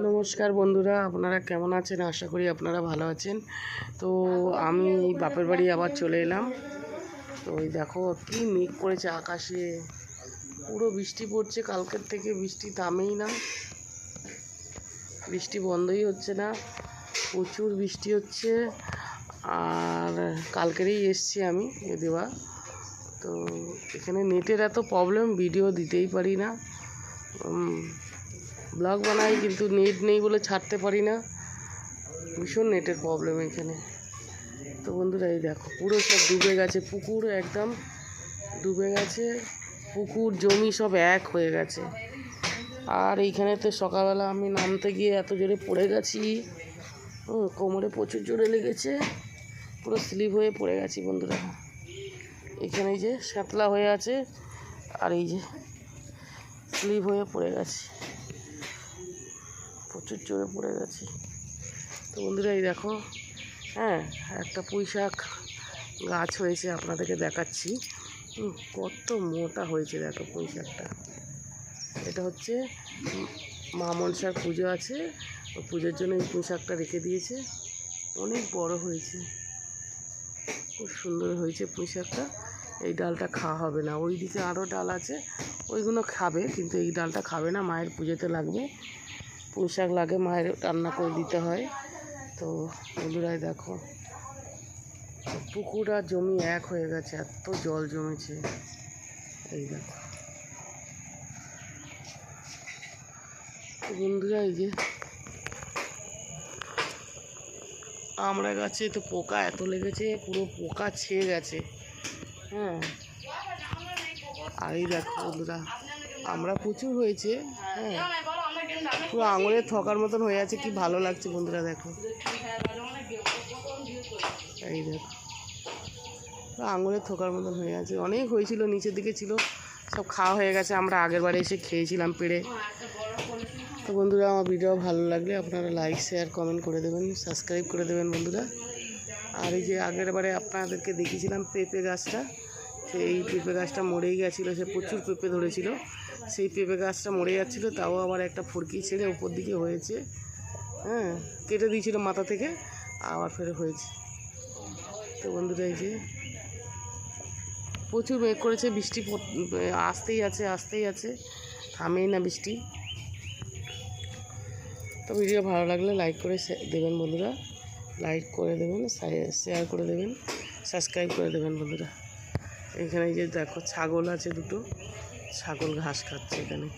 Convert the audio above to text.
নমস্কার বন্ধুরা, আপনারা কেমন আছেন? আশা করি আপনারা ভালো আছেন। তো আমি বাপের বাড়ি আবার চলে এলাম। তো ওই দেখো কি মেঘ করেছে আকাশে, পুরো বৃষ্টি পড়ছে। কালকের থেকে বৃষ্টি থামেই না, বৃষ্টি বন্ধই হচ্ছে না, প্রচুর বৃষ্টি হচ্ছে। আর কালকেরই এসছি আমি দেওয়া। তো এখানে নেটের এত প্রবলেম, ভিডিও দিতেই পারি না। ব্লগ বানাই কিন্তু নেট নেই বলে ছাড়তে পারি না, ভীষণ নেটের প্রবলেম এখানে। তো বন্ধুরা এই দেখো পুরো সব ডুবে গেছে, পুকুর একদম ডুবে গেছে, পুকুর জমি সব এক হয়ে গেছে। আর এইখানে তো সকালবেলা আমি নামতে গিয়ে এত জোরে পড়ে গেছি, কোমরে প্রচুর জোরে লেগেছে, পুরো স্লিপ হয়ে পড়ে গেছি বন্ধুরা। এখানে এই যে শ্যাতলা হয়ে আছে, আর এই যে স্লিপ হয়ে পড়ে গেছি, প্রচুর জোরে পড়ে গেছি। তো বন্ধুরা এই দেখো, একটা পুঁই শাক গাছ হয়েছে, আপনাদেরকে দেখাচ্ছি কত মোটা হয়েছে। দেখো পুঁই শাকটা, এটা হচ্ছে মা মনসার পুজো আছে, ও পুজোর জন্য এই পুঁই শাকটা রেখে দিয়েছে। অনেক বড় হয়েছে, খুব সুন্দর হয়েছে পুঁই শাকটা। এই ডালটা খাওয়া হবে না, ওই দিকে আরও ডাল আছে, ওইগুলো খাবে, কিন্তু এই ডালটা খাবে না, মায়ের পুজোতে লাগবে। পুঁই শাক লাগে, মায়ের রান্না করে দিতে হয়। তো বন্ধুরাই দেখো পুকুর আর জমি এক হয়ে গেছে, এত জল জমেছে। এই দেখো বন্ধুরা, এই যে আমরা গাছে তো পোকা এত লেগেছে, পুরো পোকা ছেয়ে গেছে। আর এই দেখো বন্ধুরা, আমরা প্রচুর হয়েছে, পুরো আঙুলের থকার মতন হয়ে আছে, কি ভালো লাগছে বন্ধুরা। দেখো এই দেখো আঙুলের থোকার মতন হয়ে আছে, অনেক হয়েছিল, নিচের দিকে ছিল, সব খাওয়া হয়ে গেছে। আমরা আগের বারে এসে খেয়েছিলাম পেড়ে। তো বন্ধুরা, আমার ভিডিও ভালো লাগলে আপনারা লাইক শেয়ার কমেন্ট করে দেবেন, সাবস্ক্রাইব করে দেবেন বন্ধুরা। আর এই যে আগের বারে আপনাদেরকে দেখিয়েছিলাম পেঁপে গাছটা, সেই পেঁপে গাছটা মরেই গেছিলো, সে প্রচুর পেঁপে ধরেছিল, সেই পেঁপে গাছটা মরে যাচ্ছিলো, তাও আবার একটা ফুরকি ছেড়ে উপর দিকে হয়েছে। কেটে দিয়েছিল মাথা থেকে, আবার ফের হয়েছে। তো বন্ধুরা এই যে প্রচুর মেঘ করেছে, বৃষ্টি আসতেই আছে, থামেই না বৃষ্টি। তো ভিডিও ভালো লাগলে লাইক করে দেবেন বন্ধুরা, লাইক করে দেবেন, শেয়ার করে দেবেন, সাবস্ক্রাইব করে দেবেন বন্ধুরা। এখানে যে দেখো ছাগল আছে দুটো, ছাগল ঘাস খাচ্ছে এখানে।